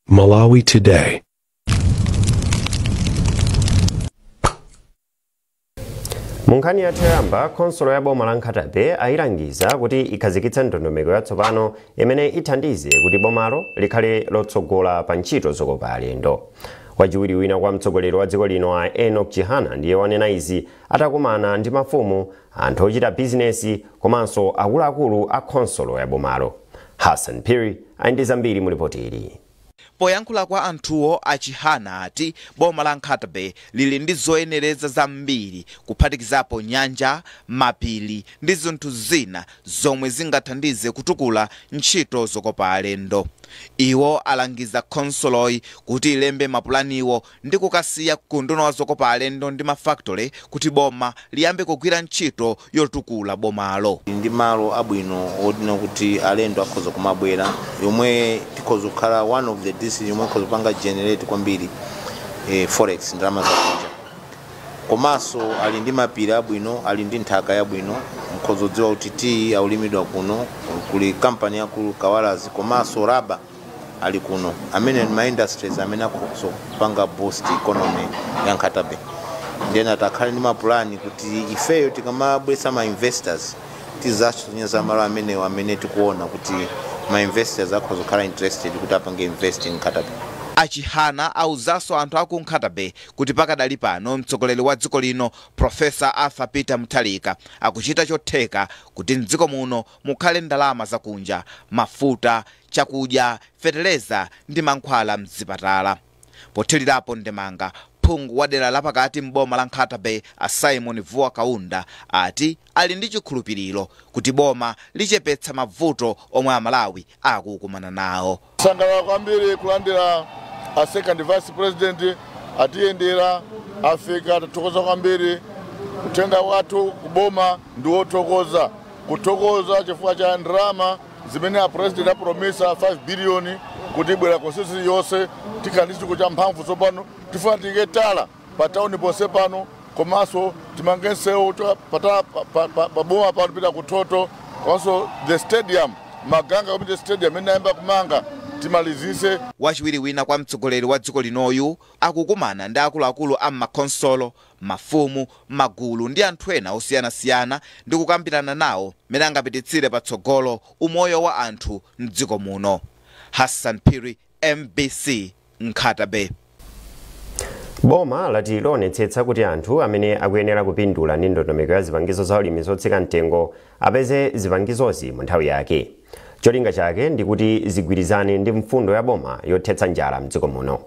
Malawi Today. Munkhani ya Teramba, konsolo ya boma la Nkhatabe ayilangiza kuti ikhazikitsa ndondomeko yatsopano imene ithandize kuti bomalo likhale lotsogola pa ntchito zokopa alendo. Wachiwiri wina kwa mtsogoleri wa dziko lino a Enoch Chihana ndiye wanena izi atakumana ndi mafumu, anthu ochita bizinesi komanso akuluakulu a konsolo ya bomalo. Hassan Piri ndi zambiri mu ripoti ili. Poyankhula kwa anthuwo a Chihana ati boma la Nkhatabe lili ndi zoyenereza zambiri kuphatikizapo nyanja, mapiri ndi zinthu zina zomwe zingathandize kutukula ntchito zokopa alendo. Iwo alangiza konsoloyi kuti ilembe mapulaniwo ndi kukasiya kunduna wa zokopa alendo ndi mafactory kuti boma liyambe kugwira ntchito yotukula bomalo. Ndi malo abwino odina kuti alendo akhoza kumabwera yomwe tikhoza kukhala one of the decisions yomwe akhoza panga generate kwambiri forex ndalama zakunja. Komanso ali ndi mapiri abwino, ali ndi nthaka yabwino, mkhoza dziwa kuti tii aulimidwa kuno kuli company yakulu Kawalazi, komanso raba ali kuno amene ma industries amene akhoza panga boost economy ya Nkhatabe. Ndena takhale ndi mapulani kuti ifeyo tikamabwesa ma investors tizachonyeza malo amene tikuona kuti ma investors akhoza kukhala interested kuti apange invest in Nkhatabe. Achihana auzaso anthu aku Nkhatabe kuti pakadali pano mtsogoleri wa dziko lino Professor Arthur Peter Mutharika akuchita chotheka kuti mdziko muno mukhale ndalama zakunja, mafuta, chakudya, fertilizer ndi mankhwala mzipatala. Pothirirapo ndemanga phungu wa dera lapakati mboma la Nkhatabe a Simon Vuwa Kaunda ati ali ndi chikhulupiriro kuti boma lichepetsa mavuto omwe Amalawi akukumana nawo. Sangalala kwambiri kulandira a second vice president atiyendera Afrika, tatokoza kwambiri kutenga watu kuboma ndi wothokoza kuthokoza chifukwa cha ndalama zimene a president apromisa 5 billion kuti bwera constituency yonse tikhandizi kucha mphamvu tsopano tifuna tiketala pa town ponse pano komanso timangensewo pa boma pano pita kuthoto komanso the stadium maganga komite stadium imene ayamba kumanga timalizise. Wachiwiri wina kwa mtsogoleri wa dziko linoyu akukumana ndi akuluakulu a makonsolo, mafumu, magulu ndi anthu ena osiyanasiyana ndi kukambirana nawo mene angapititsire patsogolo umoyo wa anthu mdziko muno. Hassan Piri, MBC, Nkhatabe. Boma lati lionetsetsa kuti anthu amene akuyenera kupindula ndi ndondomeko ya zipangizo za ulimi zotsika mtengo apeze zipangizozi mu nthawi yake. Cholinga chake ndi kuti zigwirizane ndi mfundo ya boma yothetsa njala mdziko muno.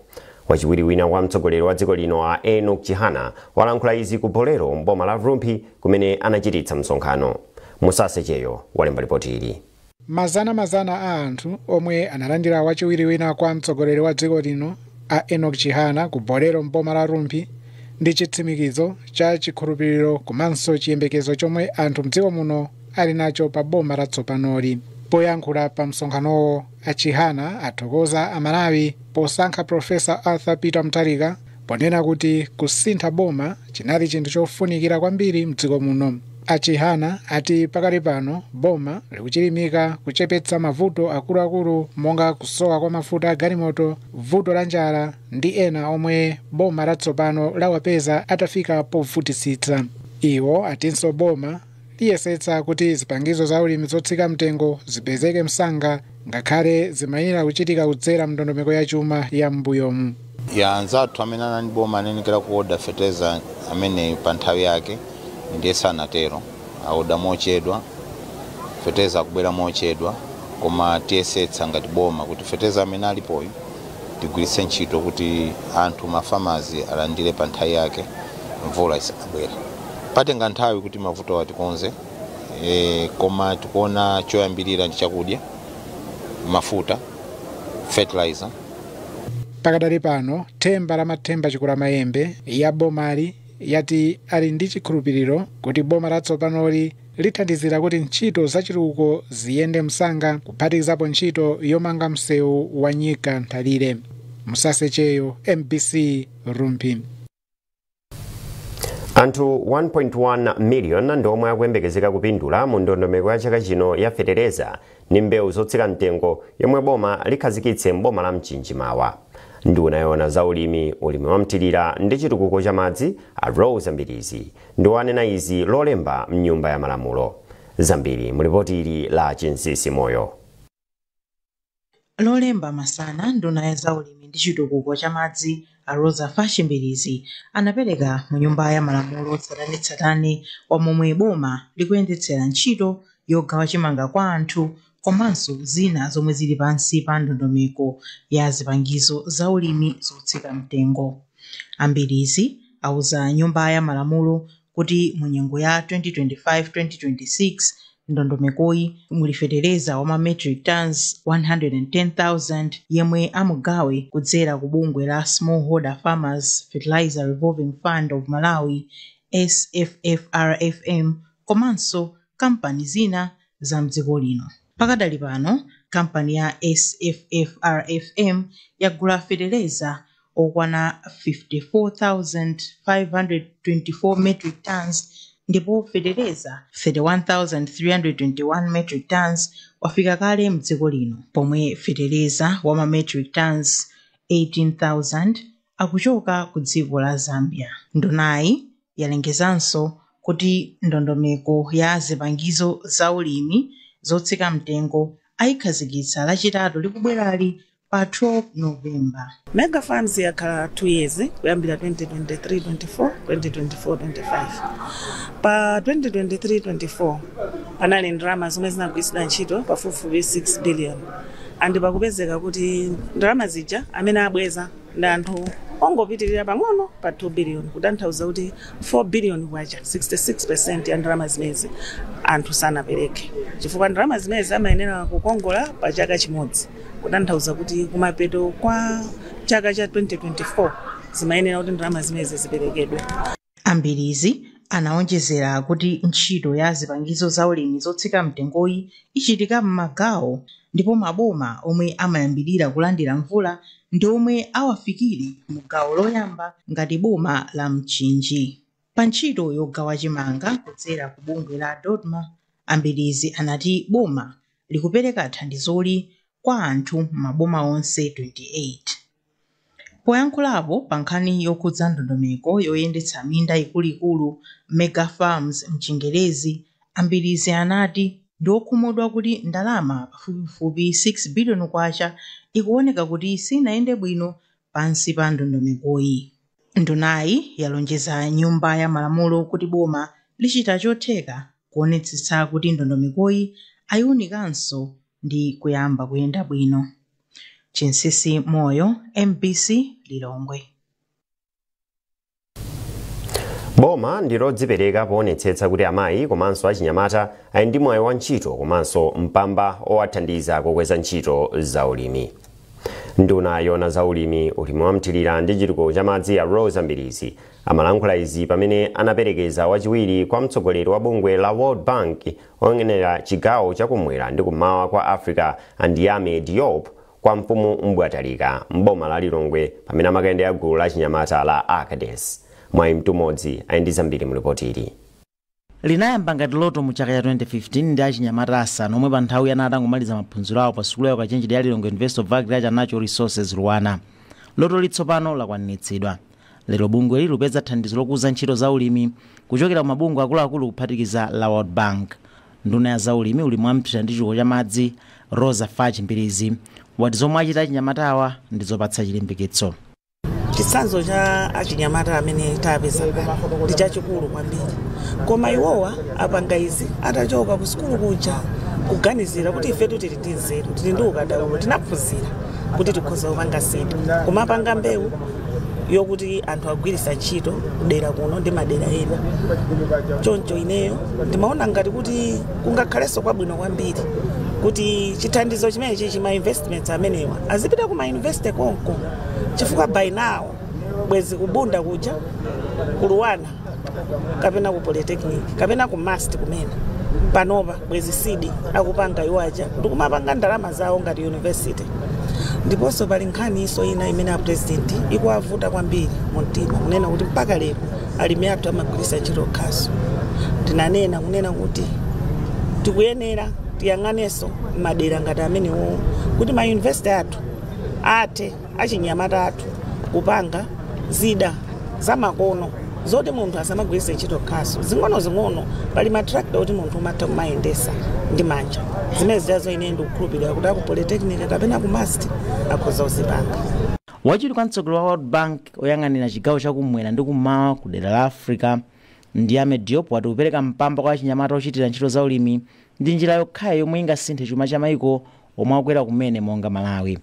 Wachiwiri wina kwa mtsogoleri wa dziko lino a Enoch Chihana walankhula izi ku Bolero mboma la Rumpi kumene anachititsa msonkhano. Musase Cheyo walemba ripoti ili. Mazana a anthu omwe analandira wachiwiri wina kwa mtsogoleri wa dziko lino a Enoch Chihana ku Bolero mboma la Rumpi ndi chitsimikizo cha chikhulupiriro komanso chiyembekezo chomwe anthu mdziko muno ali nacho pa boma latsopanoli. Poyankhula pa msonkhanowo a Chihana athokoza Amalawi posankha Professor Arthur Peter Mutharika ponena kuti kusintha boma chinali chinthu chofunikira kwambiri mdziko muno. A Chihana ati pakali pano boma likuchilimika kuchepetsa mavuto akuluakulu monga kusowa kwa mafuta a galimoto, vuto la njala ndi ena omwe boma latsopano lawapeza atafika povutitsitsa. Iwo atinso boma liyesetsa kuti zipangizo za ulimi zotsika mtengo zipezeke msanga ngakhale zimayira kuchitika kudzera mndondomeko ya chuma ya mbuyomu. Ya anzathu amene anali boma anenekera kuoda fertilizer amene pa nthawi yake ndiye sanatero aoda mochedwa, fertilizer kubwera mochedwa, koma tiyesetsa ngati boma kuti fertilizer amene alipoyo tigwiritse ntchito kuti anthu mafamazi alandire pa nthawi yake mvula isanabwere. Patenga nthawi kuti mavuto atikonze, koma tikuona choyambirira ndi chakudya, mafuta, fertilizer. Pakadali pano themba la mathemba chikula mayembe ya bomali yati ali ndi chikhulupiriro kuti boma latsopanoli lithandizira kuti ntchito zachitukuko ziyende msanga kuphatikizapo ntchito yomanga msewu wa nyika nthalire. Musase Cheyo, MBC, Rumpi. Anthu 1.1 million ndomwe akuyembekezeka kupindula mu ndondomeko ya chaka chino ya fertilizer ni mbewu zotsika mtengo yomwe boma likhazikitse mboma la Mchinji mawa. Nduna yona za ulimi wa mthirira ndi chitukuko cha madzi a Rose Mbirizi ndo anena izi lolemba mnyumba ya malamulo. Zambiri mulipoti ili la Chinsisi Moyo. Lolemba masana nduna ya za ulimi ndi chitukuko cha madzi a Rose Mbirizi anapereka mu nyumba ya malamulo tsatanetsatane wa momwe boma likuyendetsera ntchito yogawa chimanga kwa anthu komanso zina zomwe zili pansi pa ndondomeko ya zipangizo za ulimi zotsika mtengo. Ambirizi auza nyumba ya malamulo kuti mu nyengo ya 2025-2026 ndondomekoyi mulifetereza wa metric tons 110,000 yemwe amugawe kudzera ku bungwe la Smallholder Farmers Fertilizer Revolving Fund of Malawi SFFRFM komanso kampani zina za mdziko lino. Pakadali pano kampani ya SFFRFM yagula fetereza okwana 54,524 metric tons ndipo fetereza 31,321 metric tons wafika kale mdziko lino, pomwe fetereza wa metric tons 18,000 akuchoka ku dziko la Zambia. Ndunayi yalengezanso kuti ndondomeko ya zipangizo za ulimi zotsika mtengo ayikhazikitsa lachitatu likubwerali pa 12 November. Mega Farms yakhala 2 years kuyambira 2023-24, 2024-25. Pa 2023-24 panali ndalama zomwe zinagwiritsidwa ntchito pafupifupi 6 billion. Andi pakupezeka kuti ndalama zija amene abweza ndi anthu ongopitirira pang'ono pa 2 billion, kutanthauza kuti 4 billion kwacha 66% ya ndalama zimezi anthu sanapereke. Chifukwa ndalama zimezi amayenera kukongola pa chaka chimodzi, kutanthauza kuti kumapeto kwa chaka cha 2024 zimayenera kuti ndalama zimezi ziperekedwe. Ambirizi anaonjezera kuti ntchito ya zipangizo za ulimi zotsika mtengoyi ichitika m'magawo ndipo maboma omwe amayambirira kulandira mvula ndi omwe awafikire mu gawo loyamba ngati boma la Mchinji. Pa ntchito yogawa chimanga kudzera ku bungwe la Dodma, Ambirizi anati boma likupereka thandizoli kwa anthu maboma onse 28. Poyankhulapo pa nkhani yokhudza ndondomeko yoyendetsa minda ikuluikulu Mega Farms mchingerezi, Ambirizi anati ndokhumudwa kuti ndalama pafupifupi 6 billion kwacha ikuoneka kuti sinayende bwino pansi pa ndondomekoyi. Ndunayi yalonjeza nyumba ya malamulo kuti boma lichita chotheka kuonetsetsa kuti ndondomekoyi ayiwunikanso ndi kuyamba kuyenda bwino. Chinsisi Moyo, MBC Lilongwe. Boma ndilodzipereka poonetsetsa kuti amayi komanso achinyamata ali ndi mwayi wa ntchito komanso mpamba owathandiza kukweza ntchito za ulimi. Nduna yona za ulimi wa mthirira ndi chitukuko cha madzi a Rose Mbirizi amalankhula izi pamene anaperekeza wachiwiri kwa mtsogoleri wa bungwe la World Bank oyang'anira chigawo chakumwera ndi kummawa kwa Africa Andiyame Diop kwa mfumu Mbwatalika mboma la Lilongwe pamene amakayendera gulu la chinyamata la Akades. Mwayi mtumodzi ayindi zambiri mulipotiri. Linayamba ngati loto mu chaka cha 2015 ndi achinyamata asanu omwe pa nthawi anatangomaliza maphunziro awo pa sukulu ya ukachenjede ya Lilongwe University of Agriculture and Natural Resources Luwana. Loto litsopano lakwaniritsidwa. Lero bungwe lupeza thandizo lokuza ntchito za ulimi kuchokera ku mabungwe akuluakulu kuphatikiza la World Bank. Nduna ya za ulimi wa mthirira ndi chitukuko cha madzi Rose Mbirizi wati zomwe achita achinyamata awa ndi zopatsa chilimbikitso. Chitsanzo cha achinyamata amene tapeza ndi chachikulu kwambiri. Koma iwowa apanga izi atachoka ku sukulu kuja kuganizira kuti ifetu tili ndi nzeru, tili ndi ukadaulo, tinaphunzira kuti tikhoza kupanga sinthu. Koma apanga mbewu yokuti anthu agwiritsa ntchito kudera kuno ndi madera ena. Choncho ineyo ndimaona ngati kuti kungakhalenso kwabwino kwambiri kuti chithandizo chimene chichi ma investments amenewa azipita ku ma university konko, chifukwa by now bwezi kubunda kuja kuluwana kapena ku polytechnic kapena ku mast kumene panopa bwezi sidi akupanga iwaja kuti kumapanga ndalama zawo ngati university. Ndiponso pali nkhani iso ina imene a president ikuwavuta kwambiri mumtima kunena kuti mpaka lero alimi athu amagwiritsa ntchito khasu. Ndinanena kunena kuti tikuyenera tiyang'aneso madera ngati amenewo kuti ma university athu athe achinyamata athu kupanga zida zamakono zoti munthu asamagwiritse ntchito khasu zing'ono pali matrakta kuti munthu umatha kumayendesa ndi manja zimene ziyazo ine ndikukhulupirira kuti aku polytechnic kapena ku mast akhoza kuzipanga. Wachiwiri kwa mtsogoleri wa World Bank oyang'anira chigawo chakumwera ndi kummawa ku dera la Africa ndi Ahmed Diop wati kupereka mpamba kwa achinyamata ochitira ntchito za ulimi ndi njira yokhayo yomwe ingasinthe chuma cha maiko omwe akwera kumene monga Malawi.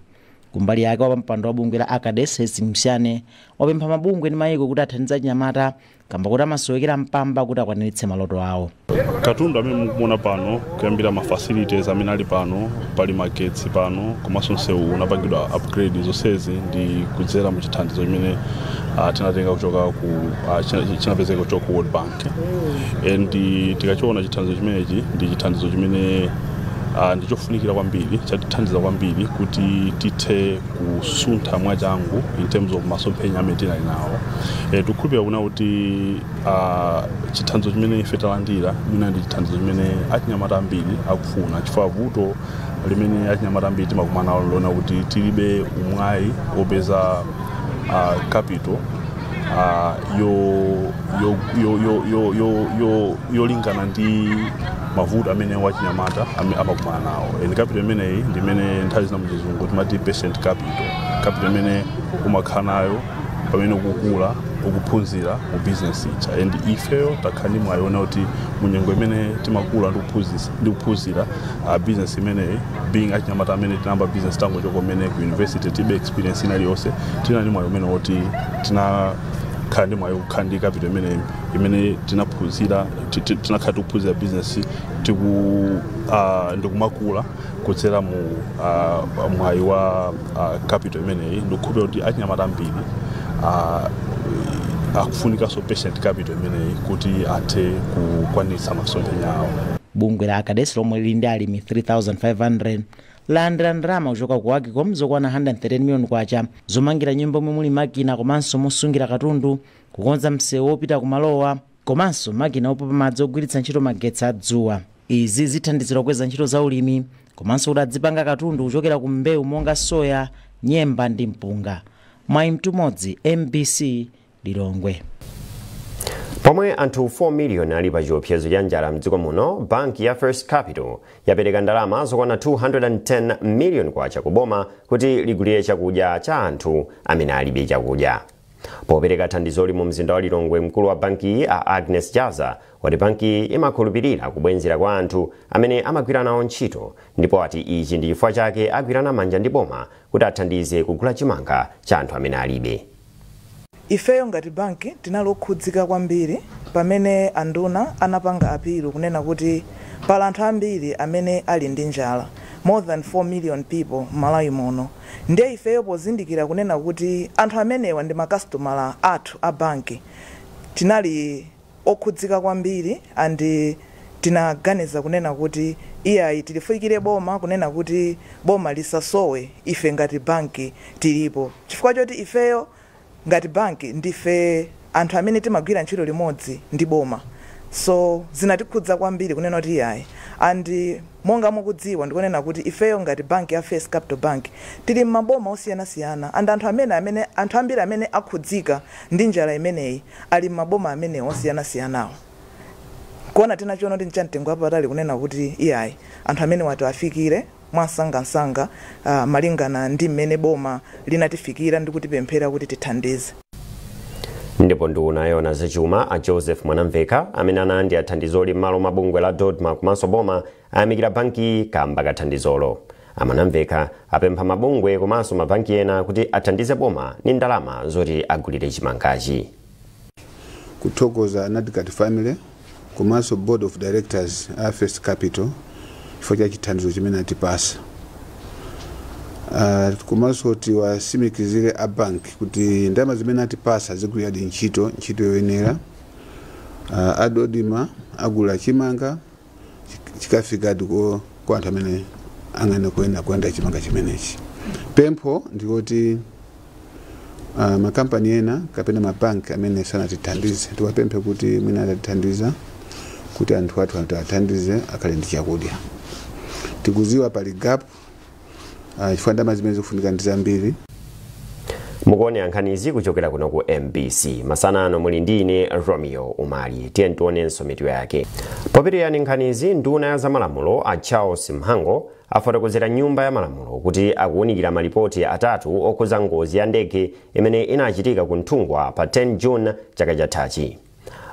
Kumbali yake wapampando wa bungwe la ACADES Msiane wapempha mabungwe ndi maiko kuti athandize achinyamata kamba kuti amasowekera mpamba kuti akwaniritse maloto awo. Katundu amene mukuona pano kuyambira ma facilities amene ali pano pali magetsi pano komanso msewu unapangidwa upgrade zonsezi ndi kudzera mu chithandizo chimene tinatenga kuchoka ku chinapezeka kuchoka ku World Bank. Ndi tikachiona chithandizo chimenechi ndi chithandizo chimene ndichofunikira kwambiri chatithandiza kwambiri kuti tithe kusuntha mwachangu in terms of masomphenya amene tinali nawo. Tikukhulupirira kuna kuti chithandizo chimene ife talandira mwina ndi chithandizo chimene achinyamata ambiri akufuna chifukwa vuto limene achinyamata ambiri timakumana nalo lona kuti tilibe umwayi wopeza capital yolingana ndi mavuto amene wachinyamata amakumana nawo. Capital imeneyi ndi imene nthawi zina muchizungu timati patient capital imene umakhala nayo pamene ukukula ukuphunzira mu business icha. Ifeyo takhala ndi mwayi wona kuti munyengo imene timakula ndi kuphunzira business imeneyi being achinyamata amene tinamba business tango choko imene ku university tibe experience ina iliyonse tina ndi mwayi umene woti tinakhala ndi mwayi kukhala ndi capital imene tinaphunzira tinakhala tikuphunzira business ndikumakula kudzera mu mwayi wa capital imeneyi. Ndikukhulupirira kuti achinyamata ambiri akufunika so patient capital imeneyi kuti athe kukwanitsa masomphenya awo. Bungwe la ACADES lomwe lili ndi alimi 3500 landira ndalama kuchoka ku Agcom zokwana 130 million kwacha zomangira nyumba omwe muli makina komanso mosungira katundu, kukonza msewu wopita kumalowa komanso makina opopa madzi ogwiritsa ntchito magetsi adzuwa. Izi zithandizira kukweza ntchito za ulimi komanso kuti adzipanga katundu kuchokera ku mbewu monga soya, nyemba ndi mpunga. Mwayi mtumodzi MBC Lilongwe. Pomwe anthu 4 million ali pa chiopsezo cha njala mdziko muno, banki ya First Capital yapereka ndalama zokwana 210 million kwacha kuboma kuti ligulire chakudya cha anthu amene alibe chakudya. Popereka thandizoli mu mzinda wa Lilongwe, mkulu wa banki Agnes Jaza wati banki imakhulupirira kubwenzera kwa anthu amene amagwira nawo ntchito, ndipo ati ichi ndi chifukwa chake agwirana manja ndi boma kuti athandize kugula chimanga cha anthu amene alibe. Ifeyo ngati banki tinalokhudzika kwambiri pamene anduna anapanga apilu kunena kuti pala anthu ambiri amene ali ndi njala, more than 4 million people Malawi muno. Ndiye ifeyo pozindikira kunena kuti anthu amenewa ndi makastomala athu a banki, tinali okhudzika kwambiri and tinaganiza kunena kuti iyayi tilifikire boma kunena kuti boma lisasowe ife ngati banki tilipo. Chifukwa choti ifeyo ngati banki ndife anthu amene timagwira ntchito limodzi ndi boma, so zinatikhudza kwambiri kunena kuti iyayi. And monga mukudziwa ndikunena kuti ifeyo ngati banki ya First Capital Bank tili maboma osiyanasiyana, and anthu ambiri amene akhudzika ndi njala imeneyi ali maboma amene osiyanasiyanawo. Kuona tinachiona ndi mchamtengo wapatali kunena kuti iyayi anthu amene wati afikire mwasangasanga malingana ndi mmene boma linatifikira ndi kutipemphera kuti tithandize. Ndipo nduna yona zachuma a Joseph Mwanamveka amene anandi athandizoli m'malo mabungwe la Dodma komanso boma ayamikira banki kamba kathandizolo. Mwanamveka apempha mabungwe komanso mabanki ena kuti athandize boma ndi ndalama zoti agulire chimangachi. Kuthokoza Anadikat family komanso board of directors a First Capital chifukwa cha chithandizo chimene atipasa. Komanso tiwasimikizire a bank kuti ndalama zimene atipasa zigwira ntchito yoyenera. Adodima agula chimanga chikafika kwa anthu amene angana kuenda chimanga chimenechi. Pempho ndikuti makampani ena kapena mabanki amene sanatithandize tiwapemphe kuti mwina atatithandiza kuti anthu athu athandize akhale ndi chakudya. tikuziwa pali gap chifukwa ndalama zimene zikufunika ndi zambiri. Mukuone nkhanizi kuchokera kuno ku MBC masana ano muli ndi ine Romeo Umali. Tiye tionenso mitu yake. Popitirani nkhanizi, nduna ya zamalamulo a Charles Mhango afotokozera nyumba ya malamulo kuti akuwunikira malipoti atatu okhuza ngozi ya ndege imene inachitika ku Nthungwa pa 10 June chaka chathachi.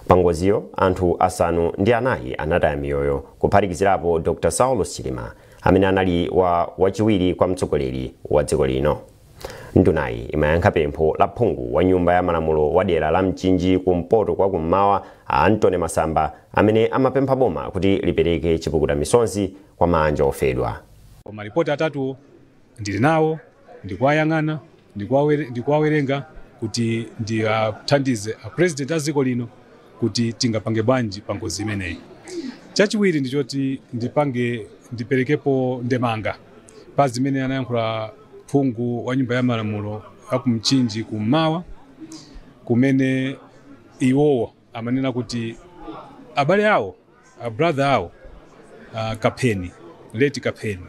Pa ngoziyo anthu asanu ndi anayi anataya miyoyo, kuphatikizirapo Dr. Saulos Chilima amene anali wachiwiri kwa mtsogoleri wa dziko lino. Ndunayi imayankha pempho la phungu wa nyumba ya malamulo wa dera la Mchinji kumpoto kwa kummawa a Antony Masamba amene amapempha boma kuti lipereke chipukuta misonzi kwa manja ofedwa. Malipoti atatu ndili nawo, ndikuwayang'ana, ndikuwawerenga kuti ndithandize a president a dziko lino kuti tingapange bwanji pa ngozi imeneyi. Chachiwiri ndichoti ndiperekepo ndemanga pa zimene anayankhula phungu wa nyumba ya malamulo aku Mchinji kummawa, kumene iwowo amanena kuti abale awo, brother awo, Kapeni, late Kapeni,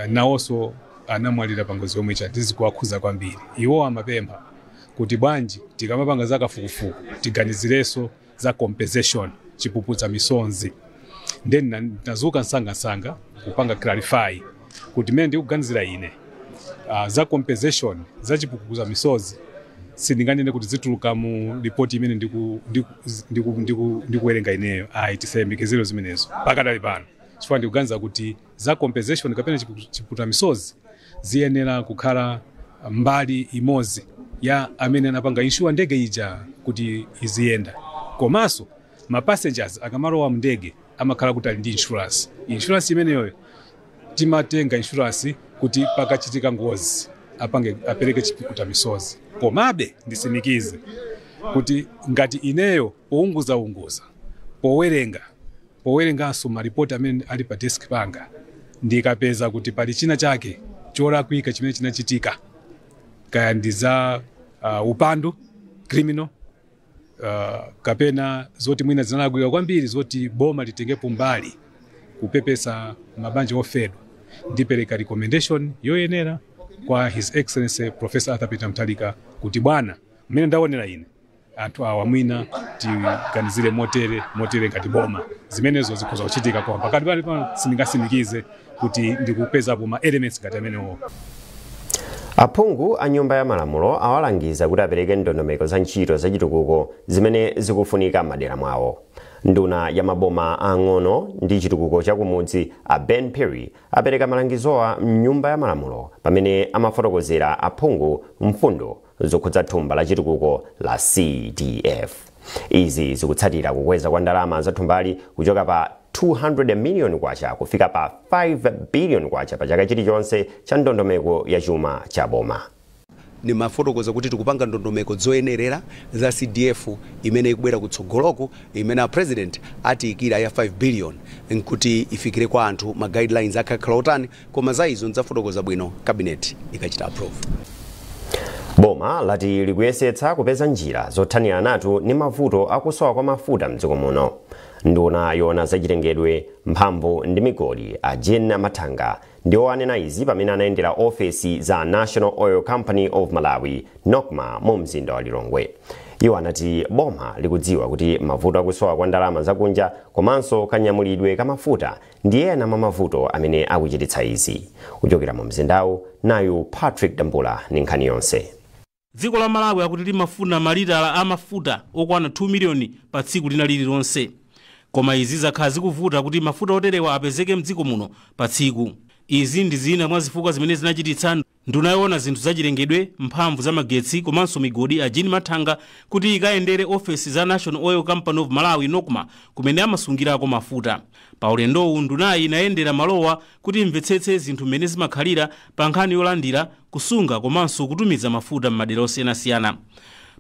nawonso anamwalira pa ngozi yomwe tizikuwakhuza kwambiri. Iwowo amapempha kuti bwanji tikamapanga za kafukufuku tiganizireso za compensation, chipuputa misonzi. Then nazuka nsanga kupanga clarify kuti mene ndikuganizira ine za compensation za chipukuta misonzi sindinganene kuti zituluka mu report imene ndikuwerenga ineyo. Tisayembekezero zimenezo pakadali pano, chifukwa ndikuganiza kuti za compensation kapena chipukuta misonzi ziyenera kukhala mbali imodzi ya amene anapanga insure ndege ija kuti iziyenda. Komanso ma passengers akamalowa mu ndege amakhala kuti ali ndi insurance imeneyo timatenga insurance kuti pakachitika ngozi apereke chipukuta misonzi. Komabe ndisimikize kuti ngati ineyo pounguza powerenganso maripoti amene ali pa desk panga ndikapeza kuti pali china chake cholakwika chimene chinachitika, kaya ndi za upandu criminal, kapena zoti mwina zinalakwika kwambiri zoti boma litengepo mbali kupepesa mabanja ofedwa, ndipereka recommendation yoyenera kwa His Excellency Professor Arthur Peter Mutharika kuti bwana mmene ndaonera ine anthu awa mwina tiganizire motere ngati boma zimenezo zikhoza kuchitika kwa pakati pali pano sindingasimikize kuti ndikupezapo ma elements ngati amenewo. Aphungu a nyumba ya malamulo awalangiza kuti apereke ndondomeko za ntchito zachitukuko zimene zikufunika madera mwawo. Nduna ya maboma ang'ono ndi chitukuko chakumudzi a Ben Perry apereka malangizowa mnyumba ya malamulo pamene amafotokozera aphungu mfundo zokhudza thumba la chitukuko la CDF. Izi zikutsatira kukweza kwa ndalama za thumbali kuchoka pa 200 million kwacha kufika pa 5 billion kwacha pa chaka chilichonse cha ndondomeko ya chuma cha boma. Ni mafotokoza kuti tikupanga ndondomeko zoyenerera za CDF imene ikubwera kutsogoloko imene a president atiikira ya 5 billion nkuti ifikire kwa anthu ma guidelines akakhala otani, koma za izo nzafotokoza bwino cabinet ikachita approve. Boma lati likuyesetsa kupeza njira zothanira natu ni mavuto akusowa kwa mafuta mdziko muno. Nduna yona zachitengedwe mphamvu ndi migodi a Jane Mathanga ndiwo anena izi pamene anayendera ofesi za National Oil Company of Malawi NOCMA mu mzinda wa Lilongwe. Iwo anati boma likudziwa kuti mavuto akusowa kwa ndalama zakunja komanso kanyamulidwe ka mafuta ndi ena mwa mavuto amene akuchititsa izi. Kuchokera mu mzindawu nayu Patrick Dambula ni nkhani yonse. Dziko la Malawi akuti limafuna malitala a mafuta okwana 2 miliyoni pa tsiku lina lililonse. Koma izi zakhala zikuvuta kuti mafuta oterewa apezeke mdziko muno pa tsiku. Izi ndi zina mwa zifukwa zimene zinachititsa nduna yona zinthu zachilengedwe mphamvu za magetsi komanso migodi a Jane Mathanga kuti ikayendere ofesi za National Oil Company of Malawi NOCMA kumene amasungirako mafuta. Pa ulendowu ndunayi inayendera malowa kuti imvetsetse zinthu mmene zimakhalira pa nkhani yolandira, kusunga komanso kutumiza mafuta m'madera osiyanasiyana.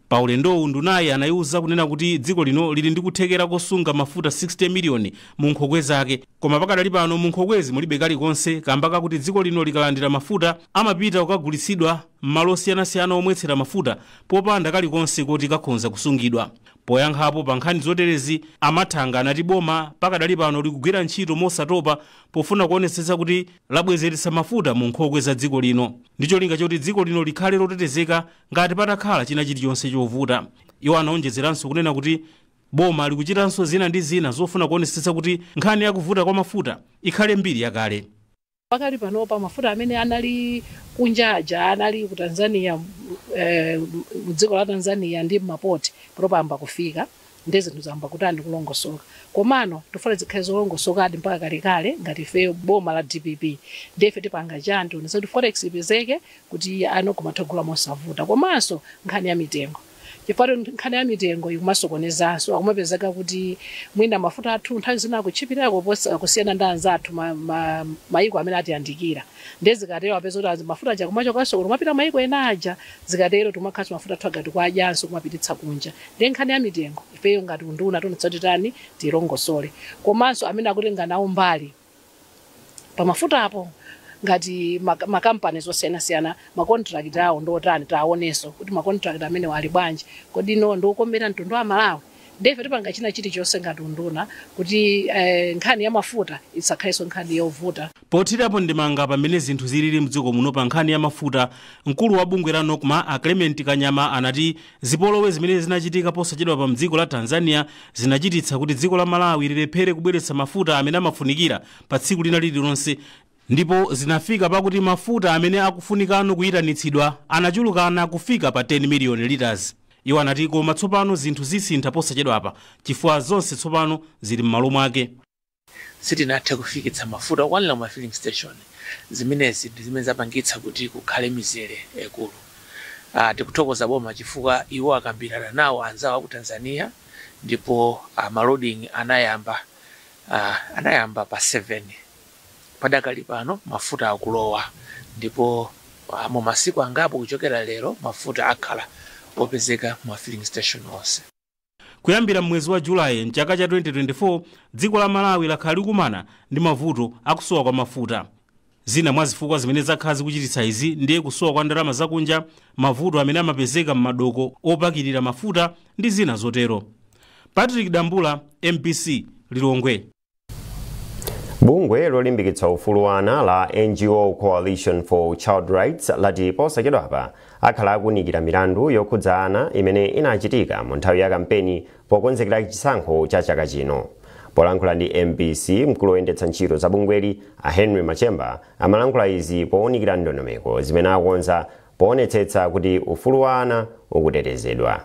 Pa ulendowu ndunayi anayiwuza kunena kuti dziko lino lili ndi kuthekera kosunga mafuta 60 miliyoni mu nkhokwe zake, koma pakadali pano mu nkhokwe mulibe kalikonse kamba kakuti dziko lino likalandira mafuta amapita kukagulitsidwa m'malo osiyanasiyana omwetsera mafuta popanda kalikonse kuti kakhonza kusungidwa. poyankhapo pa nkhani zoterezi amathanga anati boma pakadali pano likugwira ntchito mosatopa pofuna kuonetsetsa kuti labwezeretsa mafuta mu nkhokwe za dziko lino ndi cholinga choti dziko lino likhale lotetezeka ngati patakhala china chilichonse chovuta. Iwo anaonjezeranso kunena kuti boma likuchitanso zina ndi zina zofuna kuonetsetsa kuti nkhani yakuvuta kwa mafuta ikhale mbiri yakale. Pakali panopa mafuta amene anali kunjaja anali ku Tanzania dziko la Tanzania ndi mapoti propamba kufika ndeze ndizamba kutani kulongosoka komano tofale zikhale zolongosoka adi mpaka kale ngati ife boma la DPP ndefe tipanga chanto nesati forex ipezeke kuti anokumatogula mosavuta komanso nkhani ya mitengo chifukwa nkhani ya mitengo ikumasokonezanso akumapezeka kuti mwina mafuta athu nthawi zina akuchipirako posa kusiyana ndi anzathu maiko amene atiyandikira ndezikatero apeza kuti mafuta aja kumachokanso kumapita maiko ena aja zikatero tumakhaso mafuta athu agati kwajanso kumapititsa kunja ndi nkhani ya mitengo ifeyo ngati unduna tonetsati tani tilongosole komanso amene akutenga nawo mbali pa mafuta apo ngati makampani zosiyana makontrakt awo ndotani taonenso kuti makontrakt amene wali bwanji kodi no ndokomera mtundu wa Malawi ndefe tipanga china chilichonse ngati unduna kuti nkhani ya mafuta isakhaleso nkhani yovuta. Pothirapo ndimanga pamene zinthu zilili mdziko muno pa nkhani ya mafuta mkulu wa bungwe la NOCMA a Clement Kanyama anati zipolowe zimene zinachitika posachedwa pa mdziko la Tanzania zinachititsa kuti dziko la Malawi lilephere kubweretsa mafuta amene amafunikira pa tsiku lina lililonse ndipo zinafika pakuti mafuta amene akufunikano kuyitanitsidwa anachulukana kufika pa 10 million liters. Iwo anati koma tsopano zinthu zisintha posachedwapa chifukwa zonse tsopano zili m'malo mwake. Sitinathe kufikitsa mafuta okwanira mu filling station zimenezi zimene zapangitsa kuti kukhale mizere ekulu. Tikuthokoza boma chifukwa iwo akambirana nawo anzawo ku Tanzania ndipo loading anayamba pa 7 padakali pano mafuta akulowa ndipo mu masiku angapo kuchokera lero mafuta akhala opezeka mu filling station onse. Kuyambira mwezi wa Julai mchaka cha 2024 dziko la Malawi lakhala likumana ndi mavuto akusowa kwa mafuta. Zina mwa zifukwa zimene zakhala zikuchititsa izi ndiye kusowa kwa ndalama zakunja, mavuto amene amapezeka m'madoko opakirira mafuta ndi zina zotero. Patrick Dambula, MPC, Lilongwe. Bungwe lolimbikitsa ufulu wa ana la NGO Coalition for Child Rights lati posachedwapa akhala akunikira milandu yokhudza ana imene inachitika mu nthawi ya kampeni pokonzekera chisankho cha chaka chino. Polankhula ndi MPC, mkulu woyendetsa ntchito za bungweli a Henry Machemba amalankhula izi powunikira ndondomeko zimene akonza poonetsetsa kuti ufulu wa ana ukutetezedwa.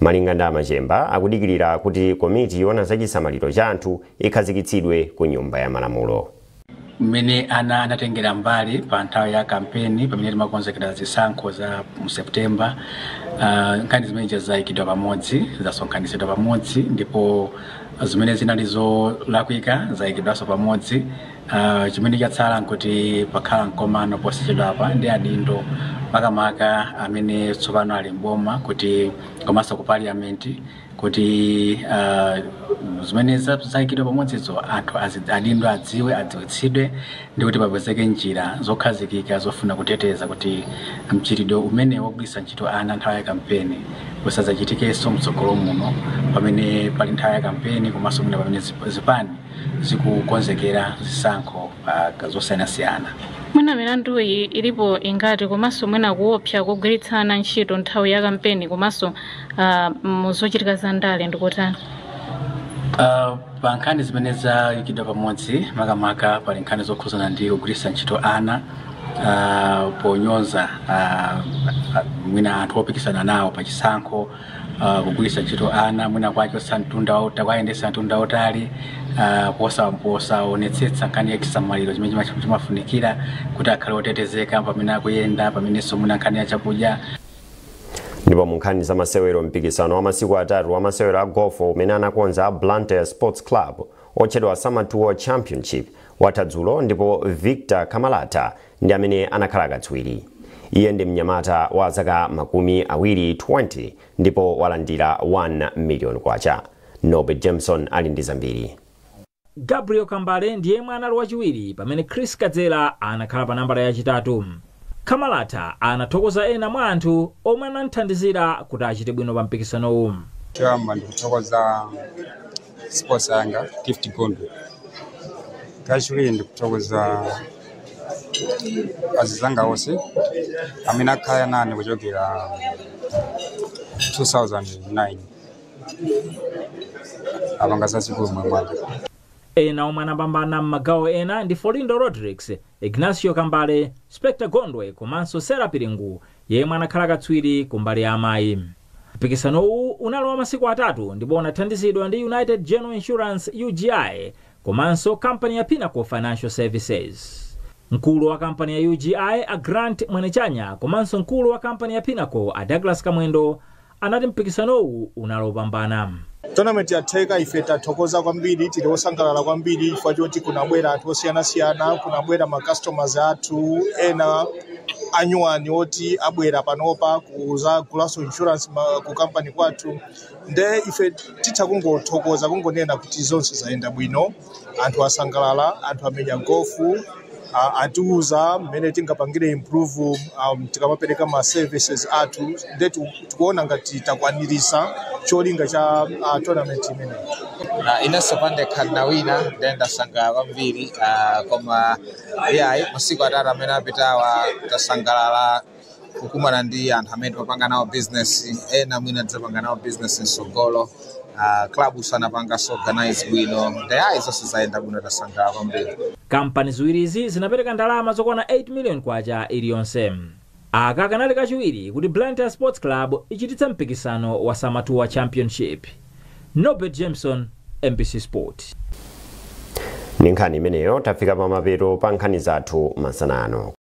Malinga ndi Machemba akudikirira kuti komiti yona zachisamaliro cha anthu ikhazikitsidwe ku nyumba ya malamulo. Mmene ana anatengera mbali pa nthawi ya kampeni pamene timakonzekera zisankho za mu September, nkhani zimene zayikidwa pamodzi zasonkhanitsidwa pamodzi ndipo zimene zinali zolakwika zayikidwanso pamodzi. Chimene chatsala nkuti pakhala mkomano posachedwapa ndi adindo makamaka amene tsopano ali mboma kuti komanso ku parliament kuti zimene zayikidwa pamodzizo anthu adindo adziwitsidwe ndi kuti papezeke njira zokhazikika zofuna kuteteza kuti mchitidwe umene wogwiritsa ntchito ana nthawi ya kampeni usadzachitikenso mtsogolo muno pamene pali nthawi ya kampeni komanso mwina pamene zipani zikukonzekera zisankho zosiyanasiyana. Mwina milandu iyi ilipo ingati komanso mwina kuopsa kugwiritsana ntchito nthawi ya kampeni komanso muzochitika za ndale ndikotani? Pa nkhani zimene zayikidwa pamodzi makamaka pali nkhani zokhuzana ndi kugwiritsa ntchito ana ponyoza mwina anthu opikisana nawo pa chisankho, kugwiritsa ntchito ana mwina kwachotsa mtunda kwayendetsa mtunda otali, posaonetsetsa nkhani ya chisamaliro chimene chimafunikira kuti akhale otetezeka pamene akuyenda pamenenso mwina nkhani ya chakudya. Ndipo mu nkhani za masewero, mpikisano wa masiku atatu wa masewero a golf umene anakonza Blantyre Sports Club otchedwa Summer Tour Championship watha dzulo ndipo Victor Kamalata ndi amene anakhala katswiri. Iye ndi mnyamata wa zaka makumi awiri 20 ndipo walandira 1 million kwacha. Norbert Jameson ali ndi zambiri. Gabriel Kambale ndiye mwana wachiwiri pamene Chris Kadzela anakhala pa nambala yachitatu. Kamalata anathokoza ena mwa anthu omwe anamthandizira kuti achite bwino pa mpikisanowu. Choyamba ndikuthokoza sports yanga Gift Gondo. Kachiwiri ndikuthokoza azizanga onse amene akhala nane kuchokera 2009 apanga zazikulu mwanga. Ena omwe anapambana m'magawo ena ndi Folindo Rodrigues, Ignacio Kambale, Spectre Gondwe komanso Sera Piringu yemwe anakhala katswiri kumbali ya amayi. Mpikisanowu unalowa masiku atatu ndipo unathandizidwa ndi United General Insurance UGI komanso kampani ya Pinnacle Financial Services. Mkulu wa kampani ya UGI a Grant Mwenechanya komanso mkulu wa kampani ya Pinnacle a Douglas Kamwendo anati mpikisanowu unalopambana. Tournament ya Teka ife tathokoza kwambiri, tili osangalala kwambiri chifukwa choti kunabwera anthu osiyanasiyana, kunabwera ma customers athu ena anyuwani oti abwera panopa kuza Gulaso Insurance ku company kwathu. Nde ife titha kungothokoza kungonena kuti zonse zaenda bwino, anthu asangalala, anthu amenya gofu, atiuza mmene tingapangire improve tikamapereka ma services athu, nde tikuona ngati takwanirisa cholinga cha tournament imene. Inenso pande khana wina ndenda sanga kwambiri koma yayi masiku atatu amene apitawa tasangalala kukumana ndi anthu amene papanga nawo business, ena mwina tidzapanga nawo business msogolo. Club sanapanga organize bwino, ndayi zonse zaenda bwino, tasangalala kwambiri. Kampani ziwirizi zinapereka ndalama zokwana 8 million kwacha iliyonse. Aka kanali kachiwiri kuti Blantyre Sports Club ichititsa mpikisano wa Samatua Championship. Norbert Jameson, MBC Sport. Ni nkhani imeneyo tafika pa mapeto pa nkhani zathu masanano.